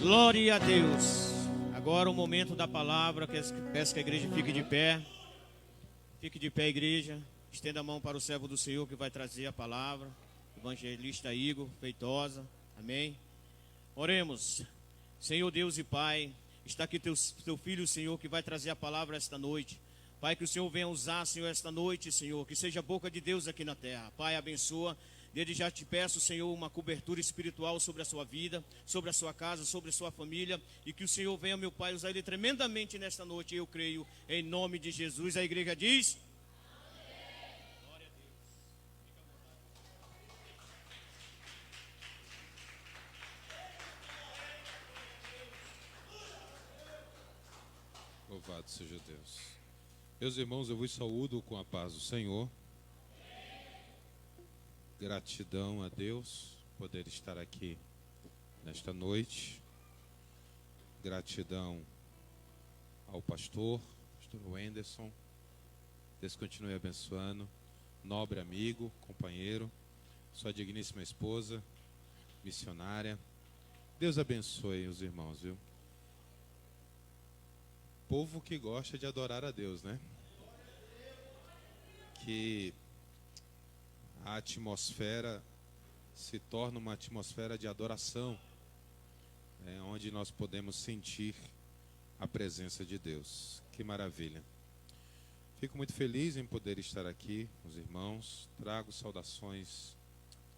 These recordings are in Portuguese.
Glória a Deus. Agora o momento da palavra. Peço que a igreja fique de pé. Fique de pé, igreja. Estenda a mão para o servo do Senhor que vai trazer a palavra. Evangelista Igor Feitosa. Amém. Oremos. Senhor Deus e Pai, está aqui teu filho, Senhor, que vai trazer a palavra esta noite. Pai, que o Senhor venha usar, Senhor, esta noite, Senhor, que seja a boca de Deus aqui na terra. Pai, abençoa. Desde já te peço, Senhor, uma cobertura espiritual sobre a sua vida, sobre a sua casa, sobre a sua família, e que o Senhor venha, meu Pai, usar ele tremendamente nesta noite, eu creio, em nome de Jesus. A igreja diz... Glória a Deus. Louvado seja Deus. Meus irmãos, eu vos saúdo com a paz do Senhor. Gratidão a Deus poder estar aqui nesta noite. Gratidão ao pastor Wenderson. Deus continue abençoando. Nobre amigo, companheiro, sua digníssima esposa, missionária. Deus abençoe os irmãos, viu? Povo que gosta de adorar a Deus, né? Que a atmosfera se torna uma atmosfera de adoração, onde nós podemos sentir a presença de Deus. Que maravilha. Fico muito feliz em poder estar aqui com os irmãos. Trago saudações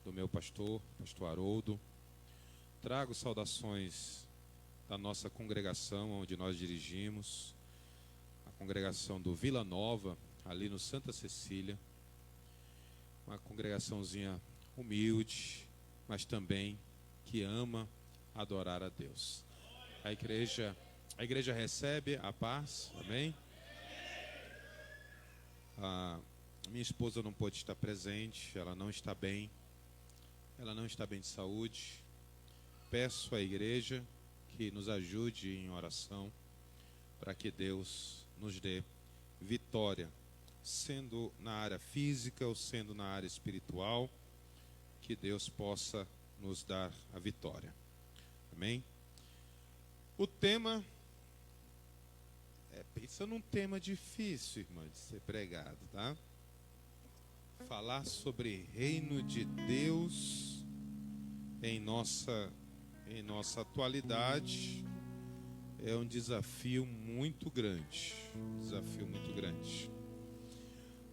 do meu pastor Haroldo. Trago saudações da nossa congregação onde nós dirigimos, a congregação do Vila Nova, ali no Santa Cecília. Uma congregaçãozinha humilde, mas também que ama adorar a Deus. A igreja recebe a paz, amém? A minha esposa não pôde estar presente, ela não está bem de saúde. Peço à igreja que nos ajude em oração para que Deus nos dê vitória, sendo na área física ou sendo na área espiritual, que Deus possa nos dar a vitória. Amém? O tema, pensa num tema difícil, irmã, de ser pregado, tá? Falar sobre reino de Deus em nossa atualidade é um desafio muito grande.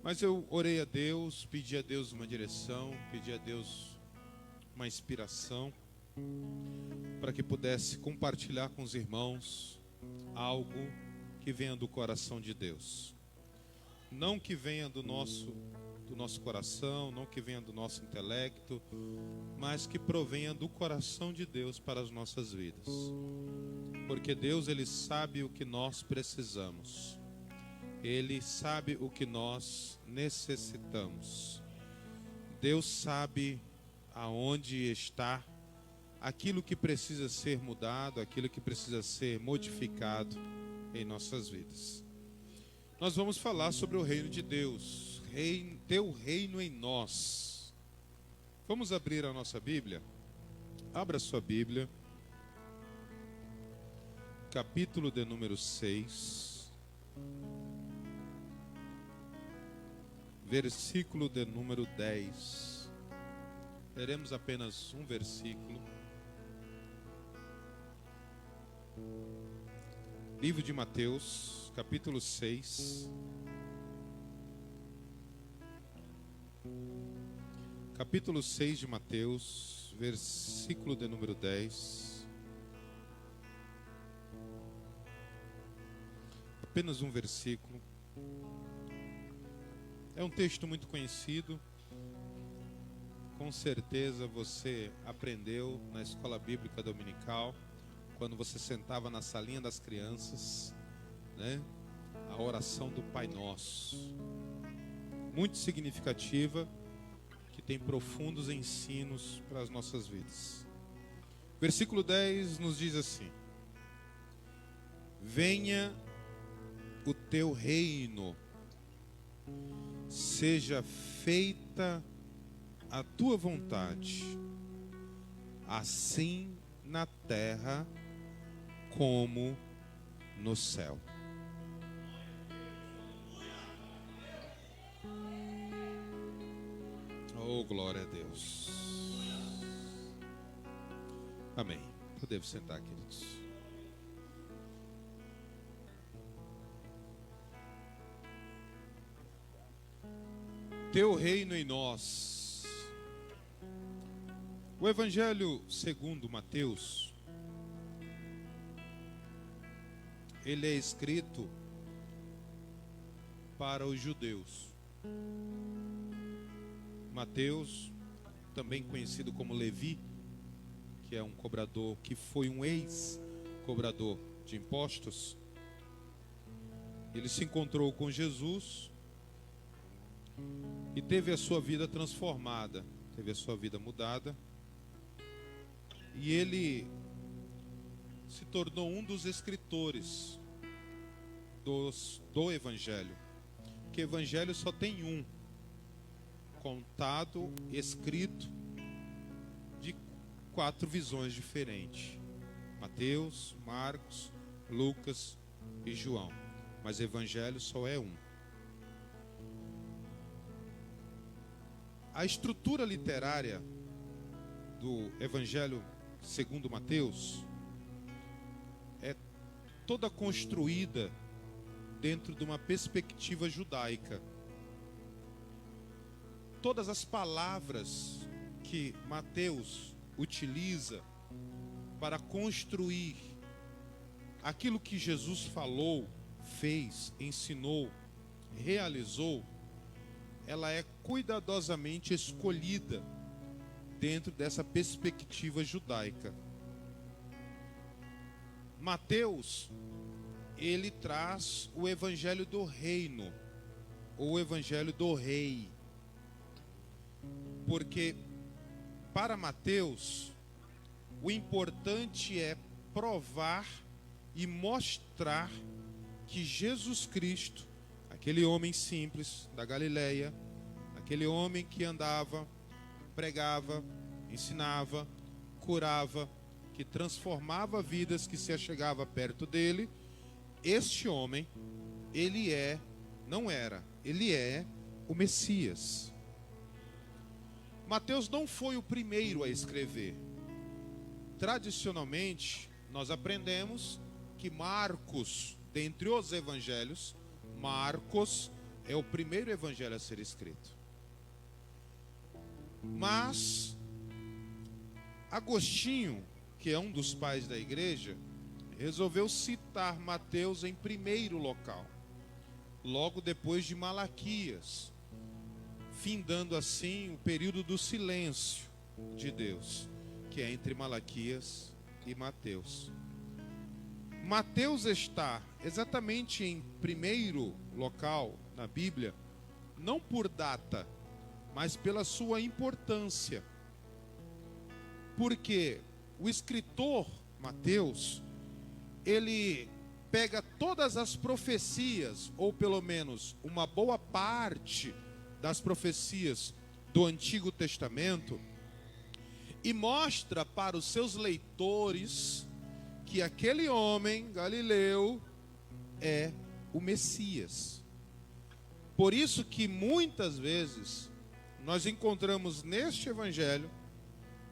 Mas eu orei a Deus, pedi a Deus uma direção, pedi a Deus uma inspiração para que pudesse compartilhar com os irmãos algo que venha do coração de Deus. Não que venha do nosso coração, não que venha do nosso intelecto, mas que provenha do coração de Deus para as nossas vidas. Porque Deus, Ele sabe o que nós precisamos. Ele sabe o que nós necessitamos. Deus sabe aonde está aquilo que precisa ser mudado, aquilo que precisa ser modificado em nossas vidas. Nós vamos falar sobre o reino de Deus, teu reino em nós. Vamos abrir a nossa Bíblia? Abra a sua Bíblia, capítulo de número 6. Versículo de número 10. Teremos apenas um versículo. Livro de Mateus, capítulo 6. Capítulo 6 de Mateus, versículo de número 10. Apenas um versículo. É um texto muito conhecido. Com certeza você aprendeu na escola bíblica dominical, quando você sentava na salinha das crianças, né? A oração do Pai Nosso. Muito significativa, que tem profundos ensinos para as nossas vidas. Versículo 10 nos diz assim: venha o teu reino, seja feita a tua vontade, assim na terra como no céu. Oh, glória a Deus. Amém. Podemos sentar, queridos. Teu reino em nós. O Evangelho segundo Mateus, ele é escrito para os judeus. Mateus, também conhecido como Levi, que é um cobrador, que foi um ex-cobrador de impostos, ele se encontrou com Jesus e teve a sua vida transformada, teve a sua vida mudada, e ele se tornou um dos escritores do Evangelho, que Evangelho só tem um, contado, escrito, de 4 visões diferentes: Mateus, Marcos, Lucas e João. Mas Evangelho só é um. A estrutura literária do Evangelho segundo Mateus é toda construída dentro de uma perspectiva judaica. Todas as palavras que Mateus utiliza para construir aquilo que Jesus falou, fez, ensinou, realizou, ela é cuidadosamente escolhida dentro dessa perspectiva judaica. Mateus, ele traz o evangelho do reino, ou o evangelho do rei. Porque para Mateus, o importante é provar e mostrar que Jesus Cristo, aquele homem simples da Galileia, aquele homem que andava, pregava, ensinava, curava, que transformava vidas que se achegava perto dele, este homem, ele é o Messias. Mateus não foi o primeiro a escrever. Tradicionalmente, nós aprendemos que Marcos, dentre os evangelhos, Marcos é o primeiro evangelho a ser escrito. Mas Agostinho, que é um dos pais da igreja, resolveu citar Mateus em primeiro local, logo depois de Malaquias, findando assim o período do silêncio de Deus, que é entre Malaquias e Mateus. Mateus está exatamente em primeiro local na Bíblia, não por data, mas pela sua importância. Porque o escritor Mateus, ele pega todas as profecias, ou pelo menos uma boa parte das profecias do Antigo Testamento, e mostra para os seus leitores que aquele homem galileu é o Messias. Por isso que muitas vezes nós encontramos neste evangelho,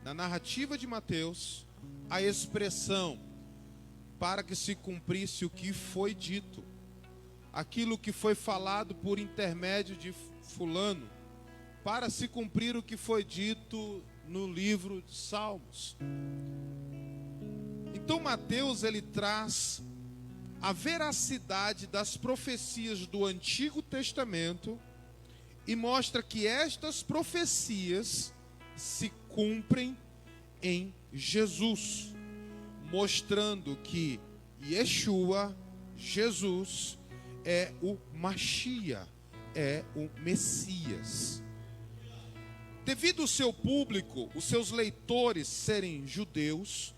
na narrativa de Mateus, a expressão para que se cumprisse o que foi dito, aquilo que foi falado por intermédio de fulano, para se cumprir o que foi dito no livro de Salmos. Então Mateus, ele traz a veracidade das profecias do Antigo Testamento e mostra que estas profecias se cumprem em Jesus, mostrando que Yeshua, Jesus, é o Mashiach, é o Messias. Devido ao seu público, os seus leitores serem judeus,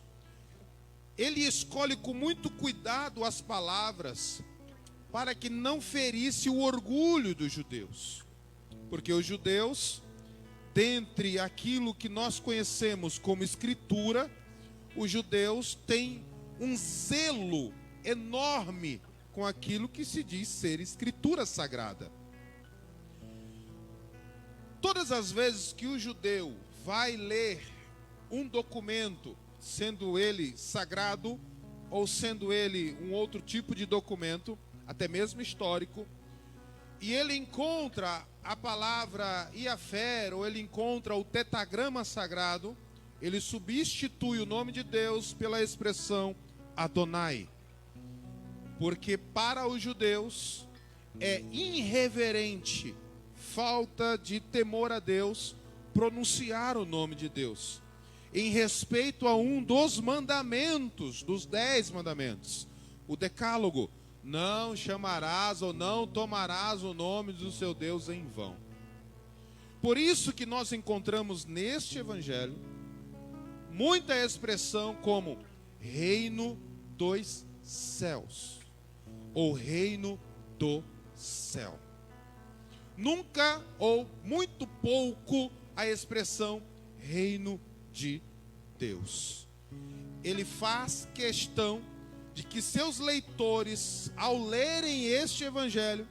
ele escolhe com muito cuidado as palavras para que não ferisse o orgulho dos judeus. Porque os judeus, dentre aquilo que nós conhecemos como escritura, os judeus têm um zelo enorme com aquilo que se diz ser escritura sagrada. Todas as vezes que o judeu vai ler um documento, sendo ele sagrado ou sendo ele um outro tipo de documento, até mesmo histórico, e ele encontra a palavra Iafer, ou ele encontra o tetagrama sagrado, ele substitui o nome de Deus pela expressão Adonai. Porque para os judeus é irreverente, falta de temor a Deus, pronunciar o nome de Deus, em respeito a um dos mandamentos, dos 10 mandamentos, o decálogo: não chamarás ou não tomarás o nome do seu Deus em vão. Por isso que nós encontramos neste evangelho muita expressão como reino dos céus, ou reino do céu. Nunca ou muito pouco a expressão reino de Deus. Ele faz questão de que seus leitores, ao lerem este evangelho,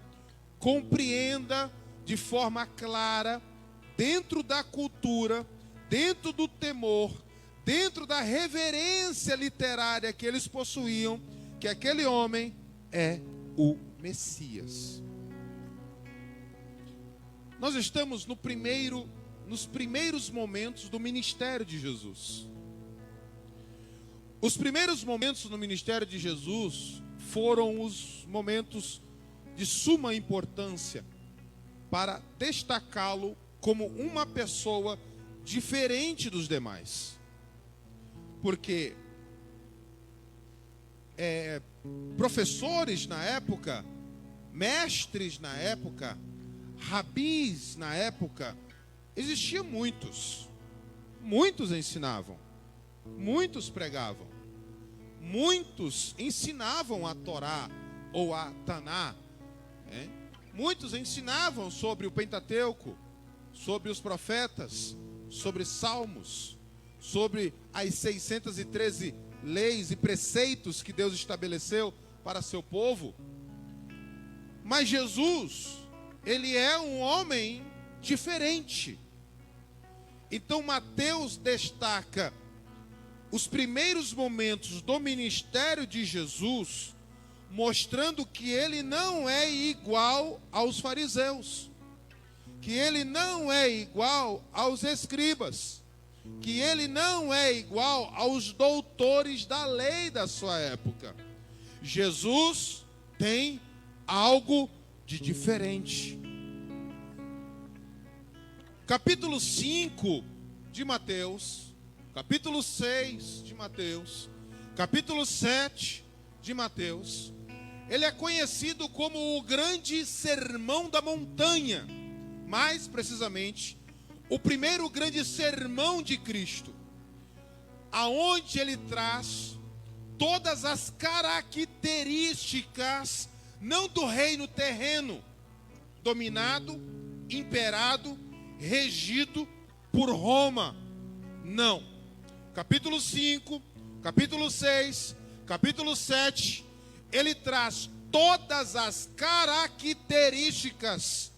compreenda de forma clara, dentro da cultura, dentro do temor, dentro da reverência literária que eles possuíam, que aquele homem é o Messias. Nós estamos nos primeiros momentos do ministério de Jesus. Os primeiros momentos no ministério de Jesus foram os momentos de suma importância para destacá-lo como uma pessoa diferente dos demais. Porque professores na época, mestres na época, rabis na época, existiam muitos. Muitos ensinavam, muitos pregavam, muitos ensinavam a Torá ou a Taná, muitos ensinavam sobre o Pentateuco, sobre os profetas, sobre salmos, sobre as 613 leis e preceitos que Deus estabeleceu para seu povo. Mas Jesus, ele é um homem diferente. Então Mateus destaca os primeiros momentos do ministério de Jesus, mostrando que ele não é igual aos fariseus, que ele não é igual aos escribas, que ele não é igual aos doutores da lei da sua época. Jesus tem algo de diferente. Capítulo 5 de Mateus, capítulo 6 de Mateus, capítulo 7 de Mateus, ele é conhecido como o grande sermão da montanha, mais precisamente, o primeiro grande sermão de Cristo, aonde ele traz todas as características, não do reino terreno, dominado, imperado, regido por Roma, não. Capítulo 5, capítulo 6, capítulo 7, ele traz todas as características,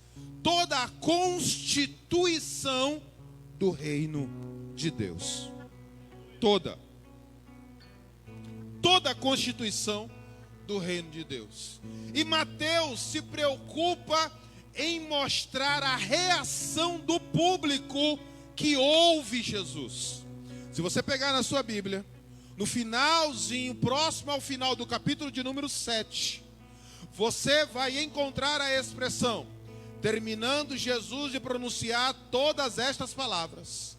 toda a constituição do reino de Deus. Toda a constituição do reino de Deus. E Mateus se preocupa em mostrar a reação do público que ouve Jesus. Se você pegar na sua Bíblia, no finalzinho, próximo ao final do capítulo de número 7, você vai encontrar a expressão: terminando Jesus de pronunciar todas estas palavras,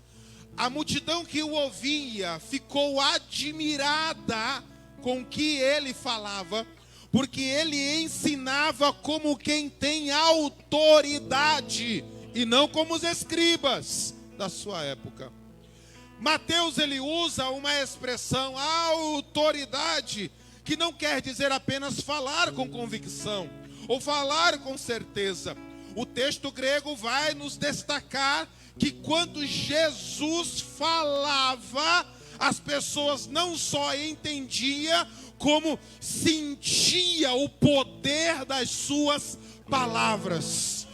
a multidão que o ouvia ficou admirada com o que ele falava, porque ele ensinava como quem tem autoridade e não como os escribas da sua época. Mateus, ele usa uma expressão, autoridade, que não quer dizer apenas falar com convicção ou falar com certeza. O texto grego vai nos destacar que quando Jesus falava, as pessoas não só entendiam, como sentia o poder das suas palavras.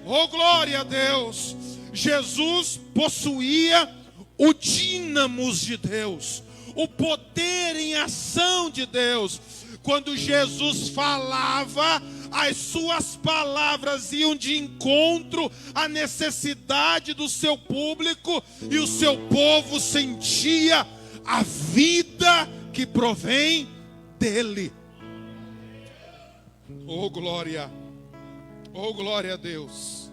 Oh, glória a Deus! Jesus possuía o dínamos de Deus, o poder em ação de Deus. Quando Jesus falava, as suas palavras iam de encontro à necessidade do seu público, e o seu povo sentia a vida que provém dele. Oh glória a Deus.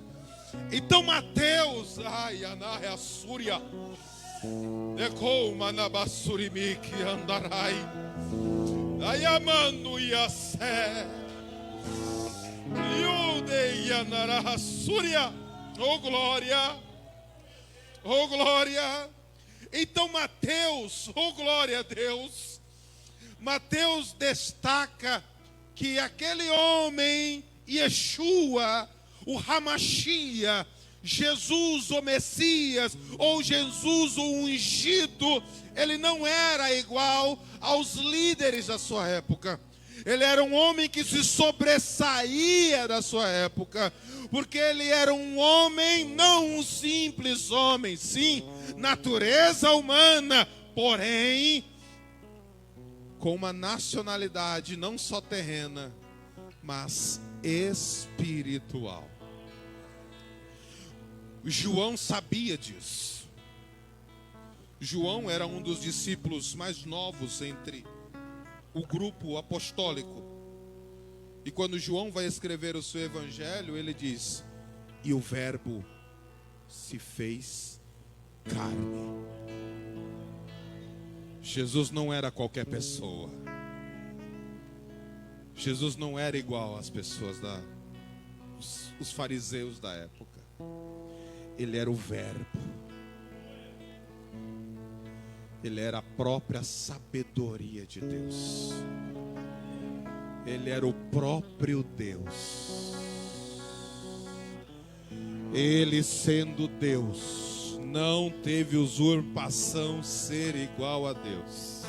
Então Mateus, Anahe Assúria, Decou Manabassurimiki Andarai, Ayamanu Yasé, Yude Yanara Assúria. Oh glória, oh glória. Então Mateus, oh glória a Deus, Mateus destaca que aquele homem, Yeshua, o Hamashia, Jesus o Messias, ou Jesus o ungido, ele não era igual aos líderes da sua época. Ele era um homem que se sobressaía da sua época, porque ele era um homem, não um simples homem, sim, natureza humana, porém com uma nacionalidade não só terrena, mas espiritual. João sabia disso. João era um dos discípulos mais novos entre o grupo apostólico. E quando João vai escrever o seu evangelho, ele diz: e o verbo se fez carne. Jesus não era qualquer pessoa. Jesus não era igual às pessoas os fariseus da época. Ele era o verbo. Ele era a própria sabedoria de Deus. Ele era o próprio Deus. Ele, sendo Deus, não teve usurpação ser igual a Deus,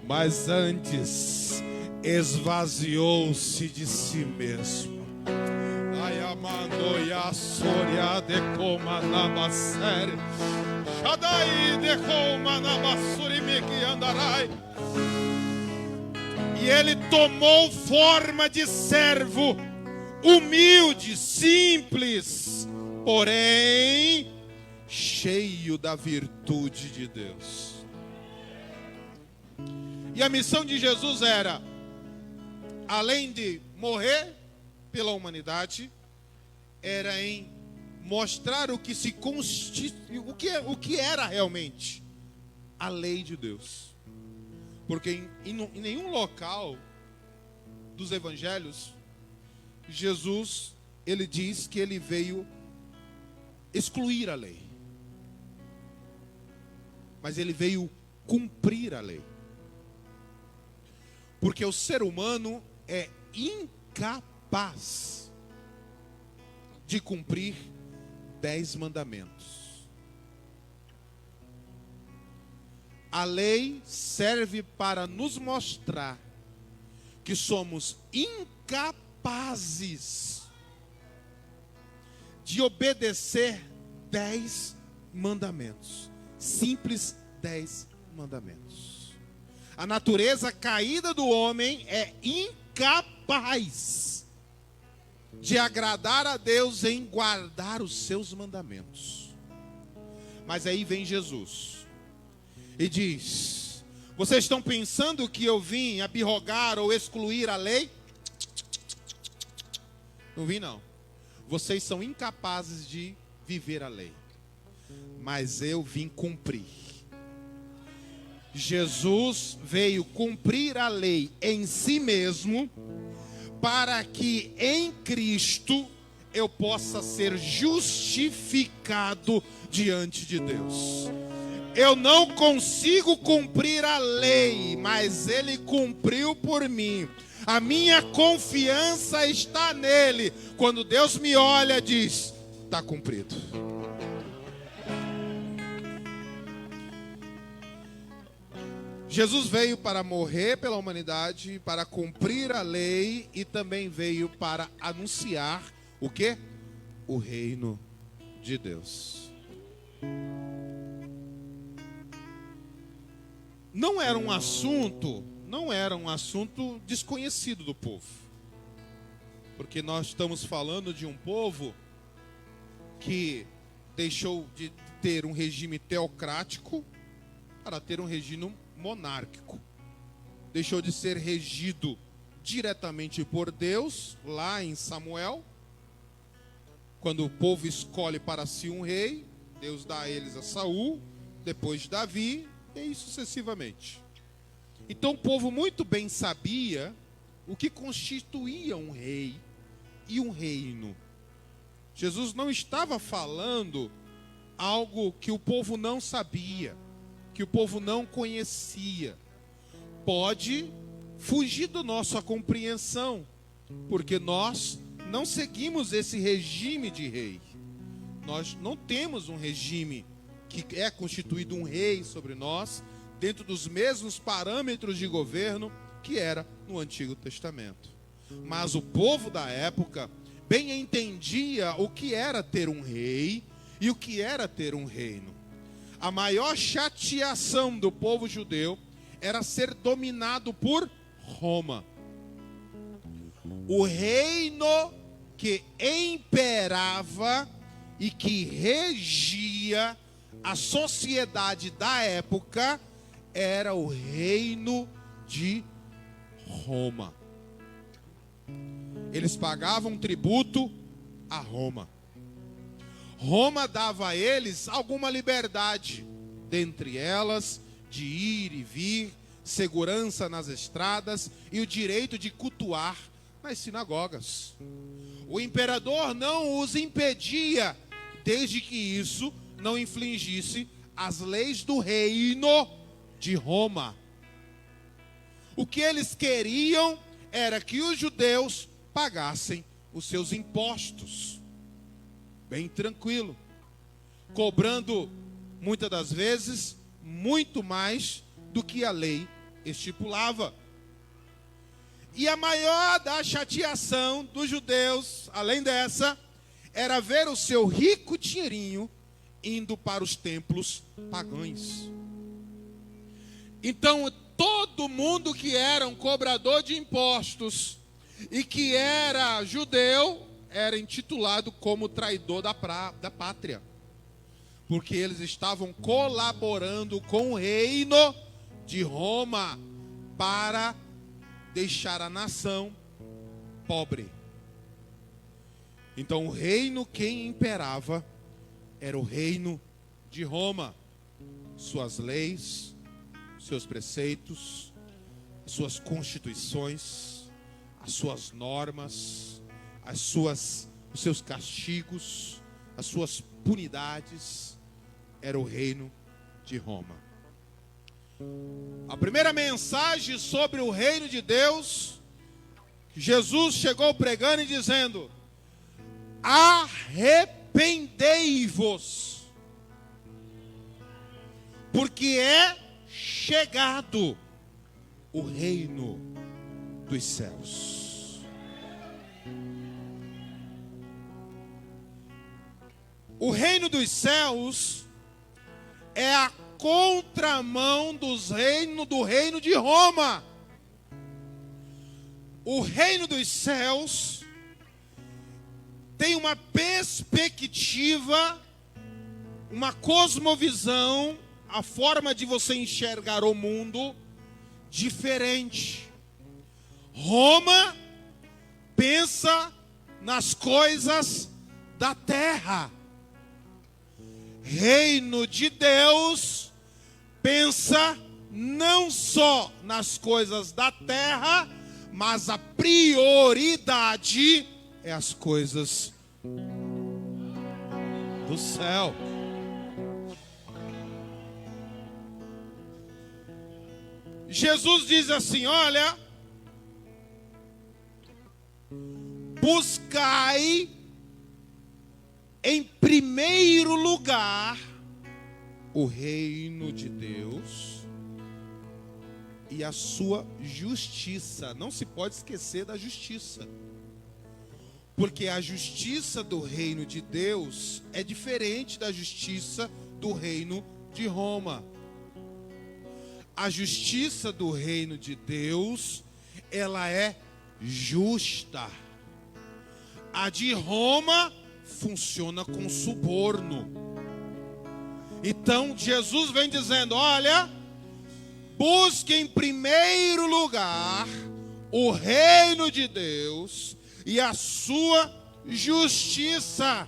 mas antes esvaziou-se de si mesmo. E ele tomou forma de servo, humilde, simples, porém cheio da virtude de Deus. E a missão de Jesus era, além de morrer pela humanidade, era em mostrar o que era realmente a lei de Deus. Porque em nenhum local dos evangelhos, Jesus, ele diz que ele veio excluir a lei, mas ele veio cumprir a lei. Porque o ser humano é incapaz de cumprir 10 mandamentos. A lei serve para nos mostrar que somos incapazes de obedecer 10 mandamentos. Simples 10 mandamentos. A natureza caída do homem é incapaz de agradar a Deus em guardar os seus mandamentos. Mas aí vem Jesus e diz: vocês estão pensando que eu vim abrogar ou excluir a lei? Não vim não. Vocês são incapazes de viver a lei, mas eu vim cumprir. Jesus veio cumprir a lei em si mesmo, para que em Cristo eu possa ser justificado diante de Deus. Eu não consigo cumprir a lei, mas Ele cumpriu por mim. A minha confiança está nele. Quando Deus me olha, diz: está cumprido. Jesus veio para morrer pela humanidade, para cumprir a lei e também veio para anunciar o quê? O reino de Deus. Não era um assunto desconhecido do povo. Porque nós estamos falando de um povo que deixou de ter um regime teocrático para ter um regime monárquico. Deixou de ser regido diretamente por Deus, lá em Samuel, quando o povo escolhe para si um rei, Deus dá a eles a Saul, depois Davi, e sucessivamente. Então o povo muito bem sabia o que constituía um rei e um reino. Jesus não estava falando algo que o povo não sabia, que o povo não conhecia. Pode fugir da nossa compreensão, porque nós não seguimos esse regime de rei. Nós não temos um regime que é constituído um rei sobre nós, dentro dos mesmos parâmetros de governo que era no Antigo Testamento. Mas o povo da época bem entendia o que era ter um rei e o que era ter um reino. A maior chateação do povo judeu era ser dominado por Roma. O reino que imperava e que regia a sociedade da época era o reino de Roma. Eles pagavam tributo a Roma. Roma dava a eles alguma liberdade, dentre elas de ir e vir, segurança nas estradas e o direito de cultuar nas sinagogas. O imperador não os impedia, desde que isso não infringisse as leis do reino de Roma. O que eles queriam era que os judeus pagassem os seus impostos, bem tranquilo, cobrando muitas das vezes muito mais do que a lei estipulava. E a maior da chateação dos judeus, além dessa, era ver o seu rico dinheirinho indo para os templos pagãos. Então, todo mundo que era um cobrador de impostos e que era judeu, era intitulado como traidor da pátria. Porque eles estavam colaborando com o reino de Roma para deixar a nação pobre. Então o reino quem imperava era o reino de Roma. Suas leis, seus preceitos, suas constituições, as suas normas, os seus castigos, as suas punidades, era o reino de Roma. A primeira mensagem sobre o reino de Deus, Jesus chegou pregando e dizendo: arrependei-vos, porque é chegado o reino dos céus. O reino dos céus é a contramão do reino de Roma. O reino dos céus tem uma perspectiva, uma cosmovisão, a forma de você enxergar o mundo diferente. Roma pensa nas coisas da terra. Reino de Deus pensa não só nas coisas da terra, mas a prioridade é as coisas do céu. Jesus diz assim: olha, buscai em primeiro lugar o reino de Deus e a sua justiça. Não se pode esquecer da justiça. Porque a justiça do reino de Deus é diferente da justiça do reino de Roma. A justiça do reino de Deus, ela é justa. A de Roma funciona com suborno. Então Jesus vem dizendo: olha, busque em primeiro lugar o reino de Deus e a sua justiça,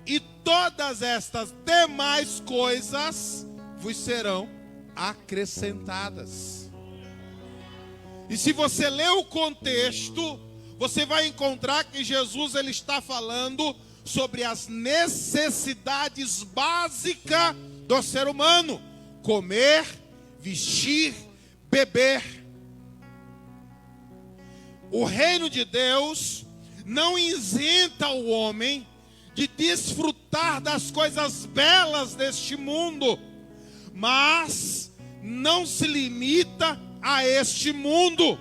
e todas estas demais coisas vos serão acrescentadas. E se você ler o contexto, você vai encontrar que Jesus ele está falando sobre as necessidades básicas do ser humano: comer, vestir, beber. O reino de Deus não isenta o homem de desfrutar das coisas belas deste mundo, mas não se limita a este mundo.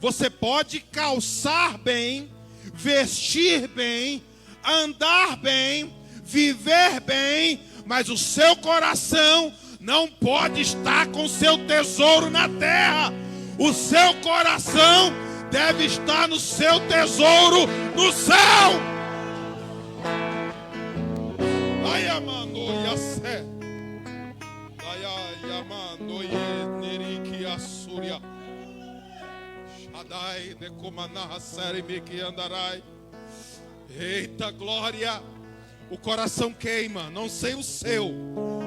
Você pode calçar bem, vestir bem, andar bem, viver bem, mas o seu coração não pode estar com seu tesouro na terra. O seu coração deve estar no seu tesouro no céu. Ai, amando, yassé. Ai, amando, yenerique, assúria. Shadai, decomanah, serimique, andarai. Eita glória. O coração queima, não sei o seu,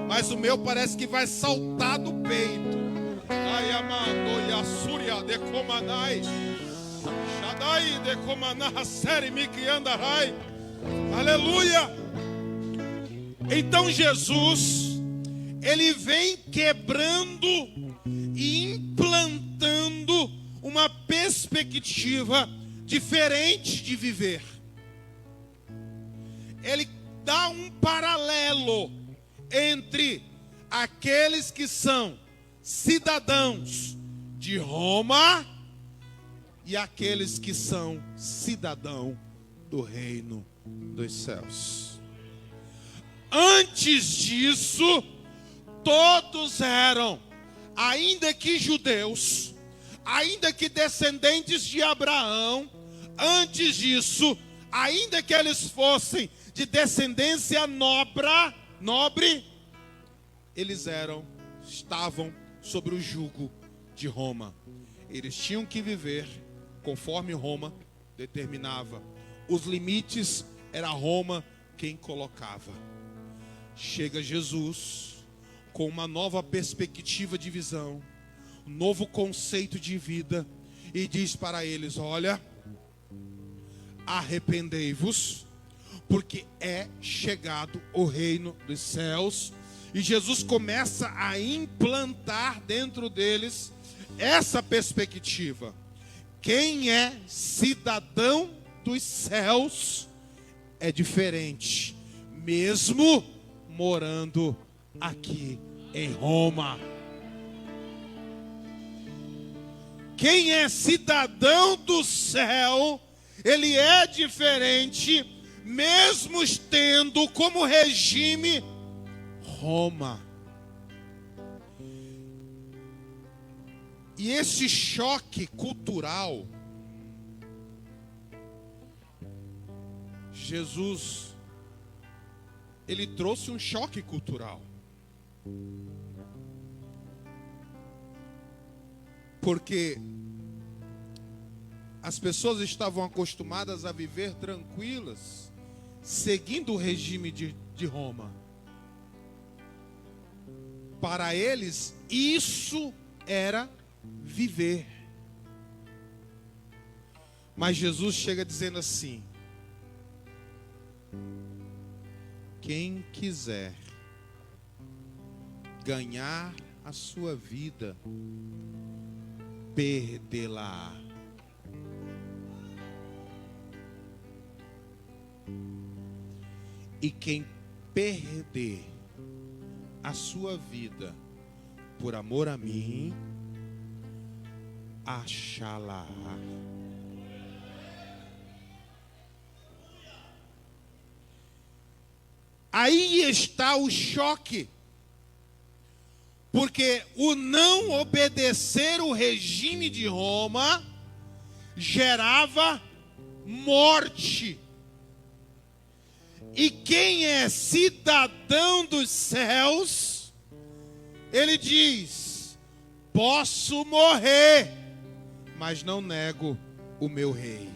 mas o meu parece que vai saltar do peito. Ai, amando, yassúria, decomanai. Shadai, decomanah, serimique, andarai. Aleluia. Então Jesus, ele vem quebrando e implantando uma perspectiva diferente de viver. Ele dá um paralelo entre aqueles que são cidadãos de Roma e aqueles que são cidadãos do reino dos céus. Antes disso, todos eram, ainda que judeus, ainda que descendentes de Abraão. Antes disso, ainda que eles fossem de descendência nobre, eles estavam sobre o jugo de Roma. Eles tinham que viver conforme Roma determinava. Os limites era Roma quem colocava. Chega Jesus com uma nova perspectiva de visão, um novo conceito de vida, e diz para eles: olha, arrependei-vos, porque é chegado o reino dos céus. E Jesus começa a implantar dentro deles essa perspectiva. Quem é cidadão dos céus é diferente, mesmo morando aqui em Roma. Quem é cidadão do céu, ele é diferente, mesmo tendo como regime Roma. E esse choque cultural, Jesus, ele trouxe um choque cultural. Porque as pessoas estavam acostumadas a viver tranquilas, seguindo o regime de Roma. Para eles, isso era viver. Mas Jesus chega dizendo assim: quem quiser ganhar a sua vida, perdê-la. E quem perder a sua vida por amor a mim, Axalá. Aí está o choque. Porque o não obedecer o regime de Roma gerava morte. E quem é cidadão dos céus, ele diz: posso morrer, mas não nego o meu rei.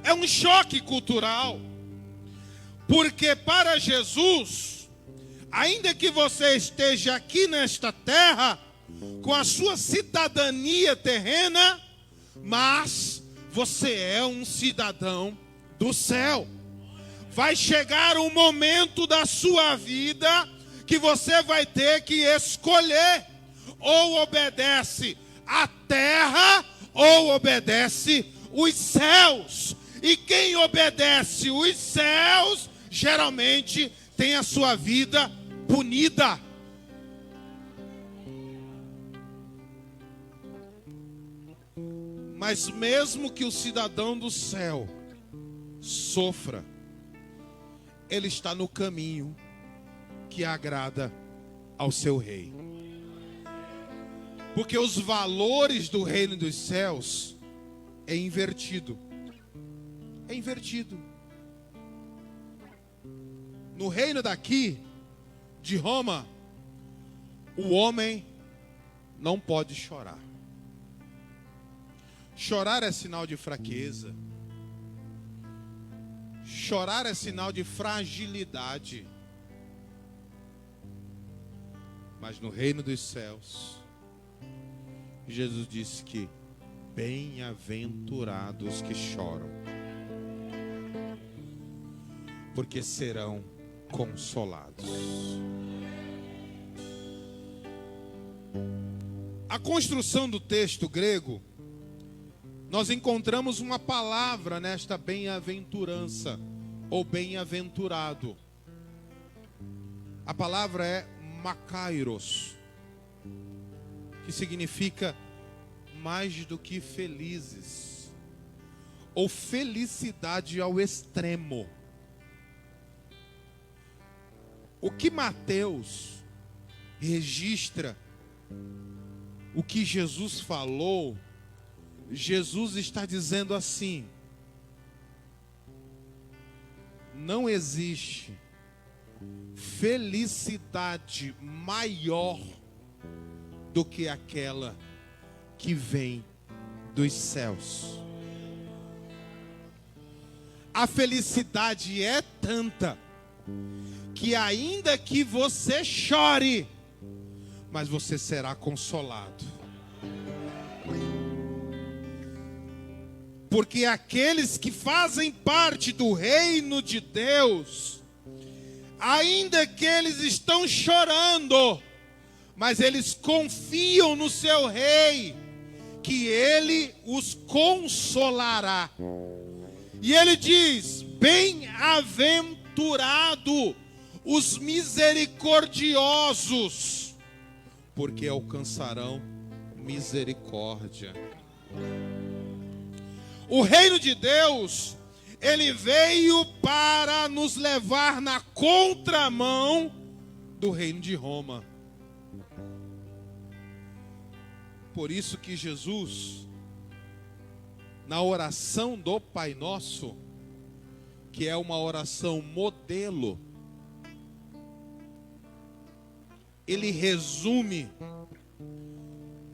É um choque cultural. Porque para Jesus, ainda que você esteja aqui nesta terra, com a sua cidadania terrena, mas você é um cidadão do céu. Vai chegar um momento da sua vida que você vai ter que escolher: ou obedece a terra, ou obedece os céus. E quem obedece os céus, geralmente tem a sua vida punida. Mas mesmo que o cidadão do céu sofra, ele está no caminho que agrada ao seu rei. Porque os valores do reino dos céus é invertido. É invertido. No reino daqui, de Roma, o homem não pode chorar. Chorar é sinal de fraqueza. Chorar é sinal de fragilidade. Mas no reino dos céus, Jesus disse que bem-aventurados que choram, porque serão consolados. A construção do texto grego, nós encontramos uma palavra nesta bem-aventurança, ou bem-aventurado. A palavra é makairos, que significa mais do que felizes, ou felicidade ao extremo. O que Mateus registra, o que Jesus falou, Jesus está dizendo assim: não existe felicidade maior do que aquela que vem dos céus. A felicidade é tanta que ainda que você chore, mas você será consolado. Porque aqueles que fazem parte do reino de Deus, ainda que eles estão chorando, mas eles confiam no seu rei, que ele os consolará. E ele diz: bem-aventurado os misericordiosos, porque alcançarão misericórdia. O reino de Deus, ele veio para nos levar na contramão do reino de Roma. Por isso que Jesus, na oração do Pai Nosso, que é uma oração modelo, ele resume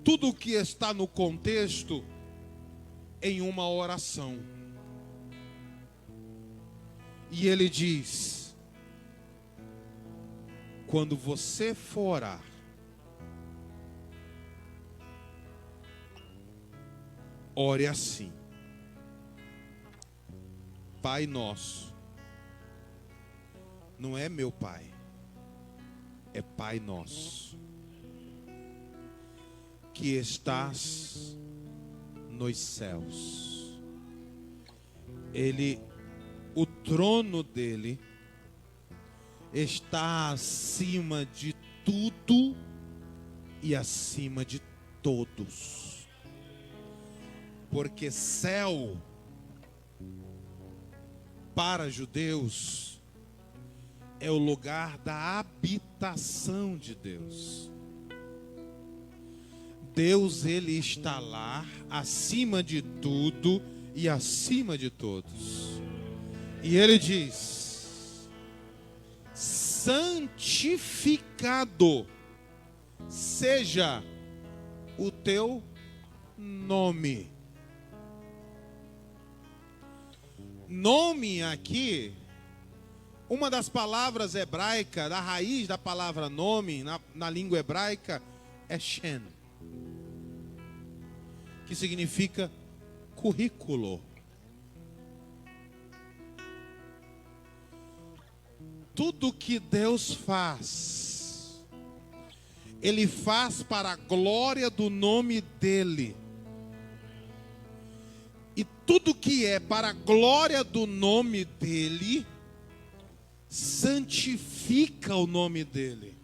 tudo o que está no contexto em uma oração. E ele diz: quando você for orar, ore assim: Pai Nosso. Não é meu Pai, é Pai Nosso, que estás nos céus. O trono dele está acima de tudo e acima de todos. Porque céu, para judeus, é o lugar da habitação de Deus. Deus, ele está lá, acima de tudo e acima de todos. E ele diz: santificado seja o teu nome. Nome aqui, uma das palavras hebraicas, da raiz da palavra nome, na língua hebraica, é Shem, que significa currículo. Tudo que Deus faz, Ele faz para a glória do nome dEle. E tudo que é para a glória do nome dEle, santifica o nome dEle.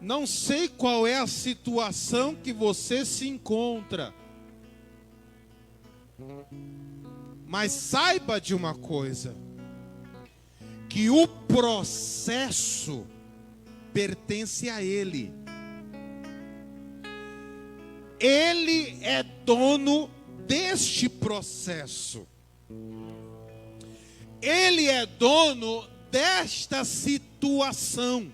Não sei qual é a situação que você se encontra, mas saiba de uma coisa: que o processo pertence a Ele. Ele é dono deste processo. Ele é dono desta situação.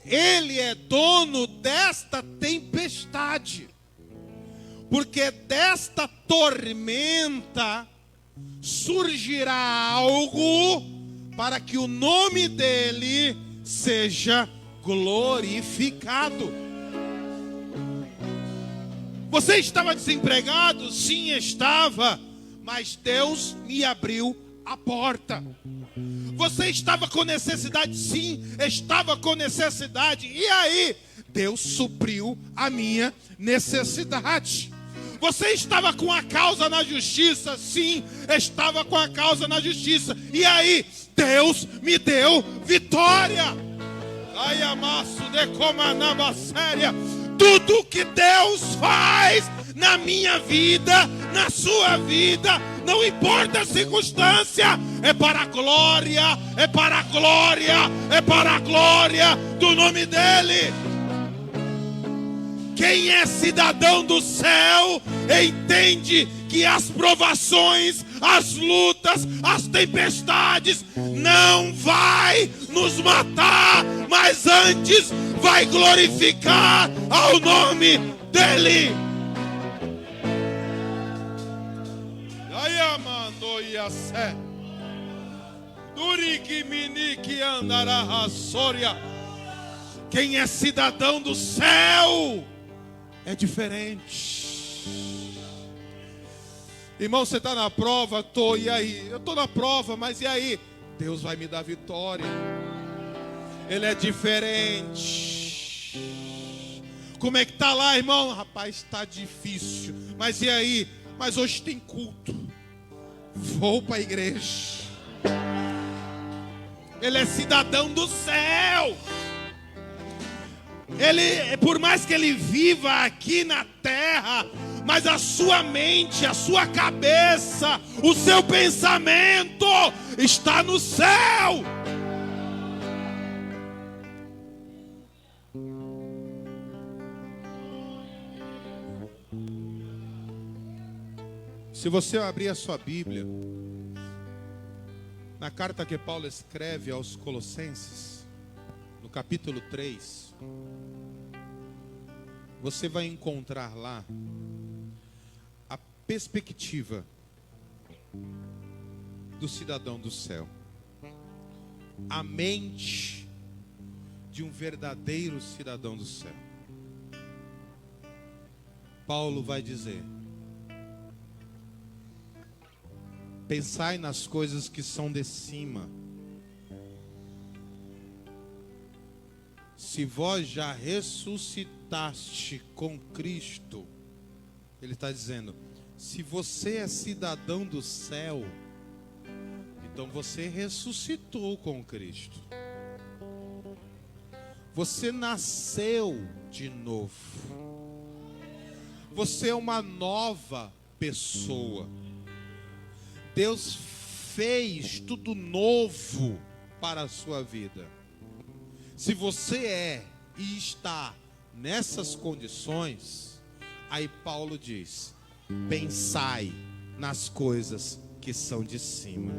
Ele é dono desta tempestade. Porque desta tormenta surgirá algo para que o nome dele seja glorificado. Você estava desempregado? Sim, estava. Mas Deus me abriu a porta. Você estava com necessidade? Sim, estava com necessidade. E aí? Deus supriu a minha necessidade. Você estava com a causa na justiça? Sim, estava com a causa na justiça. E aí? Deus me deu vitória. Ai, amasso de comanaba séria. Tudo que Deus faz na minha vida, na sua vida, não importa a circunstância, é para a glória, é para a glória, é para a glória do nome dEle. Quem é cidadão do céu entende que as provações, as lutas, as tempestades não vai nos matar, mas antes vai glorificar ao nome dEle. Quem é cidadão do céu é diferente. Irmão, você está na prova? Tô, e aí? Eu estou na prova, mas e aí? Deus vai me dar vitória. Ele é diferente. Como é que está lá, irmão? Rapaz, está difícil. Mas e aí? Mas hoje tem culto. Vou para a igreja. Ele é cidadão do céu. Ele, por mais que ele viva aqui na terra, mas a sua mente, a sua cabeça, o seu pensamento está no céu. Se você abrir a sua Bíblia, na carta que Paulo escreve aos Colossenses, no capítulo 3, você vai encontrar lá a perspectiva do cidadão do céu, a mente de um verdadeiro cidadão do céu. Paulo vai dizer: pensai nas coisas que são de cima. Se vós já ressuscitaste com Cristo, ele está dizendo, se você é cidadão do céu, então você ressuscitou com Cristo. Você nasceu de novo. Você é uma nova pessoa. Deus fez tudo novo para a sua vida. Se você é e está nessas condições, aí Paulo diz: pensai nas coisas que são de cima.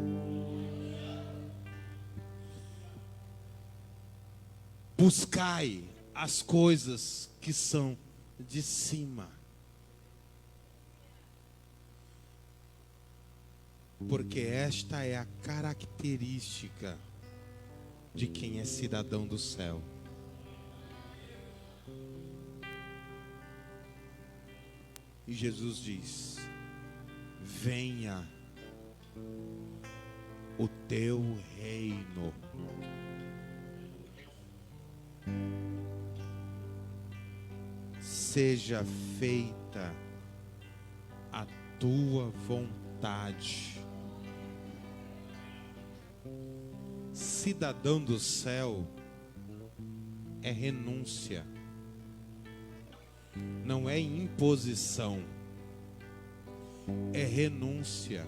Buscai as coisas que são de cima. Porque esta é a característica de quem é cidadão do céu. E Jesus diz: venha o teu reino. Seja feita a tua vontade. Cidadão do céu é renúncia, não é imposição, é renúncia.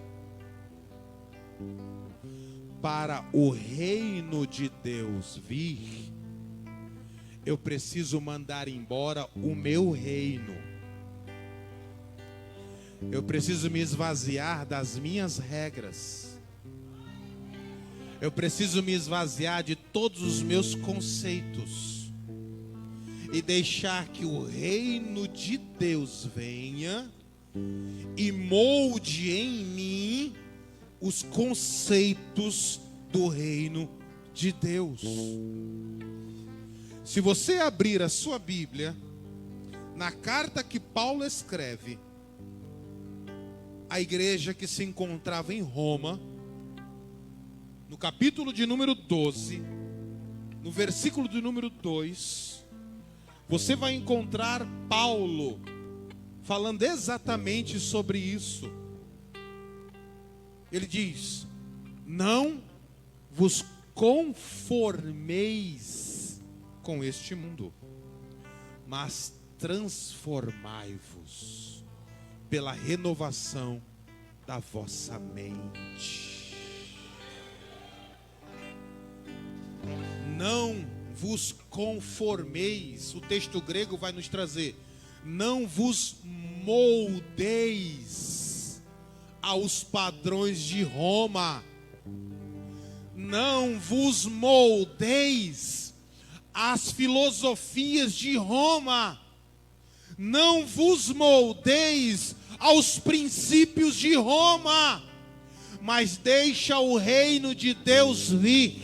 Para o reino de Deus vir, eu preciso mandar embora o meu reino. Eu preciso me esvaziar das minhas regras. Eu preciso me esvaziar de todos os meus conceitos e deixar que o reino de Deus venha e molde em mim os conceitos do reino de Deus. Se você abrir a sua Bíblia, na carta que Paulo escreve à igreja que se encontrava em Roma, no capítulo de número 12, no versículo de número 2, você vai encontrar Paulo falando exatamente sobre isso. Ele diz: não vos conformeis com este mundo, mas transformai-vos pela renovação da vossa mente. Não vos conformeis, o texto grego vai nos trazer, não vos moldeis aos padrões de Roma. Não vos moldeis às filosofias de Roma. Não vos moldeis aos princípios de Roma, mas deixa o reino de Deus vir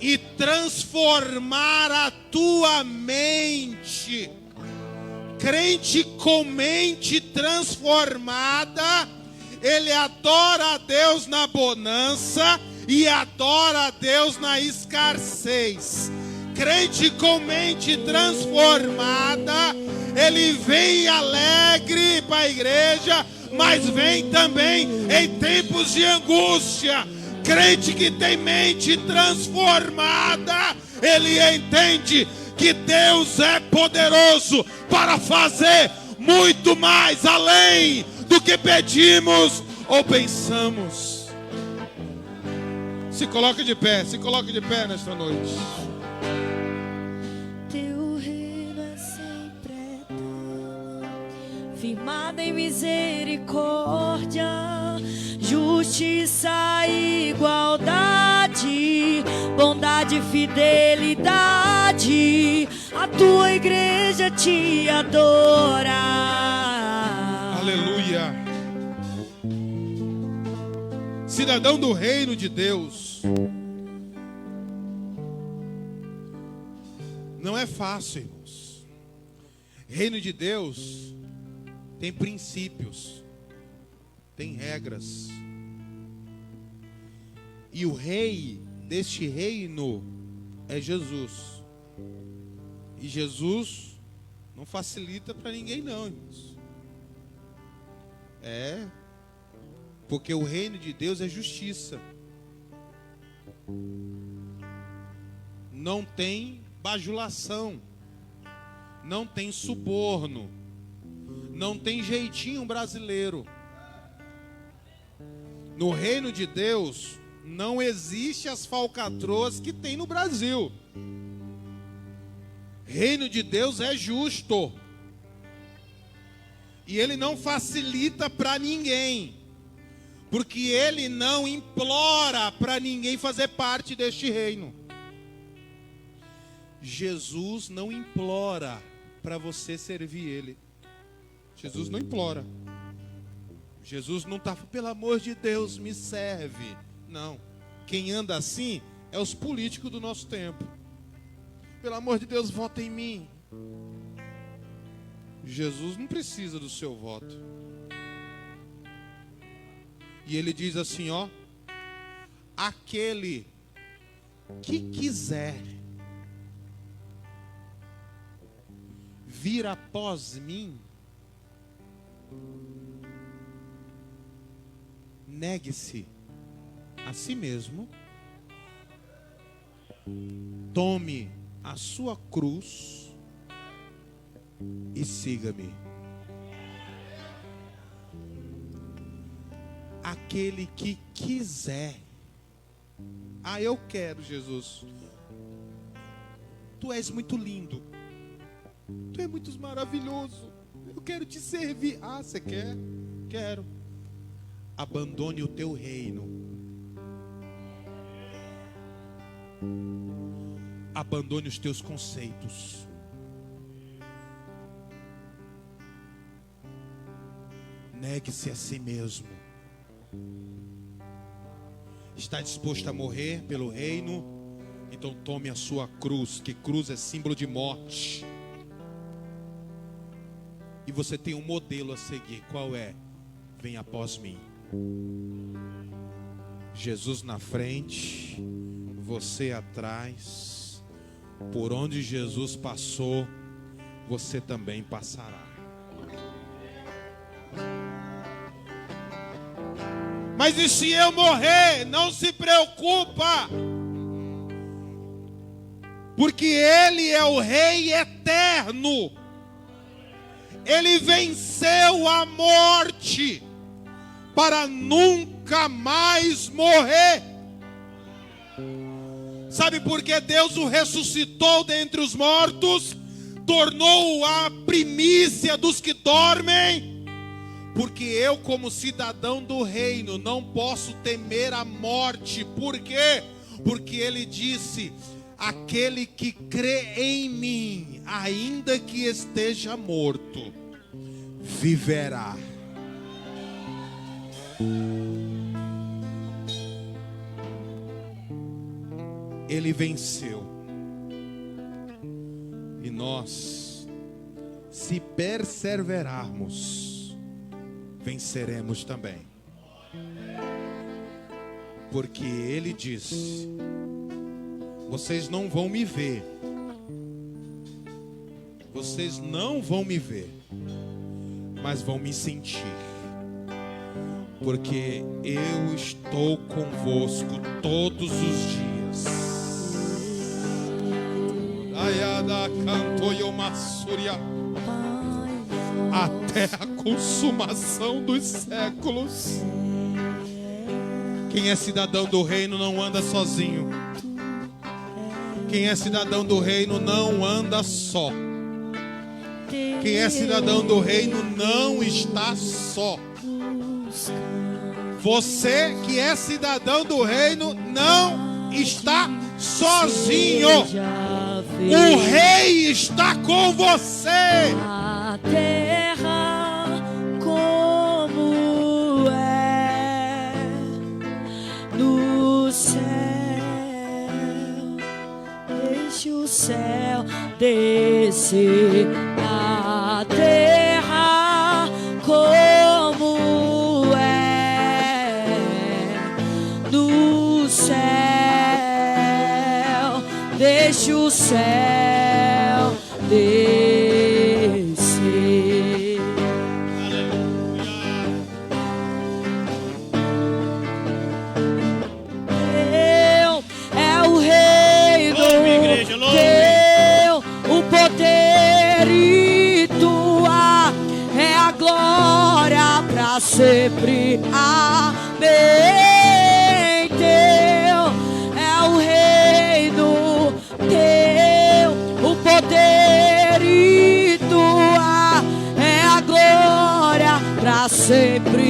e transformar a tua mente. Crente com mente transformada, ele adora a Deus na bonança e adora a Deus na escassez. Crente com mente transformada, ele vem alegre para a igreja, mas vem também em tempos de angústia. Crente que tem mente transformada, ele entende que Deus é poderoso para fazer muito mais além do que pedimos ou pensamos. Se coloque de pé nesta noite. Teu reino é sempre eterno, firmado em misericórdia, justiça e igualdade, bondade e fidelidade. A tua igreja te adora. Aleluia. Cidadão do reino de Deus. Não é fácil, irmãos. Reino de Deus tem princípios, tem regras. E o rei deste reino é Jesus. E Jesus não facilita para ninguém não, irmãos. Porque o reino de Deus é justiça. não tem bajulação, não tem suborno, não tem jeitinho brasileiro. No reino de Deus não existe as falcatruas que tem no Brasil. Reino de Deus é justo. E ele não facilita para ninguém, porque ele não implora para ninguém fazer parte deste reino. Jesus não implora para você servir ele. Jesus não implora. Jesus não está, pelo amor de Deus, me serve. Não. Quem anda assim é os políticos do nosso tempo. Pelo amor de Deus, vota em mim. Jesus não precisa do seu voto. E ele diz assim, ó: aquele que quiser vir após mim, negue-se a si mesmo, tome a sua cruz e siga-me. Aquele que quiser. Ah, eu quero, Jesus. Tu és muito lindo. Tu és muito maravilhoso. Eu quero te servir. Ah, você quer? Quero. Abandone o teu reino. Abandone os teus conceitos. Negue-se a si mesmo. Está disposto a morrer pelo reino? Então tome a sua cruz, que cruz é símbolo de morte. E você tem um modelo a seguir. Qual é? Vem após mim. Jesus na frente, você atrás. Por onde Jesus passou, você também passará. Mas e se eu morrer? Não se preocupa, porque Ele é o Rei eterno. Ele venceu a morte para nunca mais morrer. Sabe por que Deus o ressuscitou dentre os mortos? Tornou-o a primícia dos que dormem? Porque eu, como cidadão do reino, não posso temer a morte. Por quê? Porque ele disse: aquele que crê em mim, ainda que esteja morto, viverá. Ele venceu. E nós, se perseverarmos, venceremos também. Porque ele disse: vocês não vão me ver. Vocês não vão me ver, mas vão me sentir. Porque eu estou convosco todos os dias. Até a consumação dos séculos. Quem é cidadão do reino não anda sozinho. Quem é cidadão do reino não anda só. Quem é cidadão do reino não está só. Você que é cidadão do reino não está sozinho. O Rei está com você. A terra como é no céu, deixe o céu descer. A terra como é no céu, deixe o céu descer. sempre. Amém. Teu é o reino, teu o poder e tua é a glória pra sempre.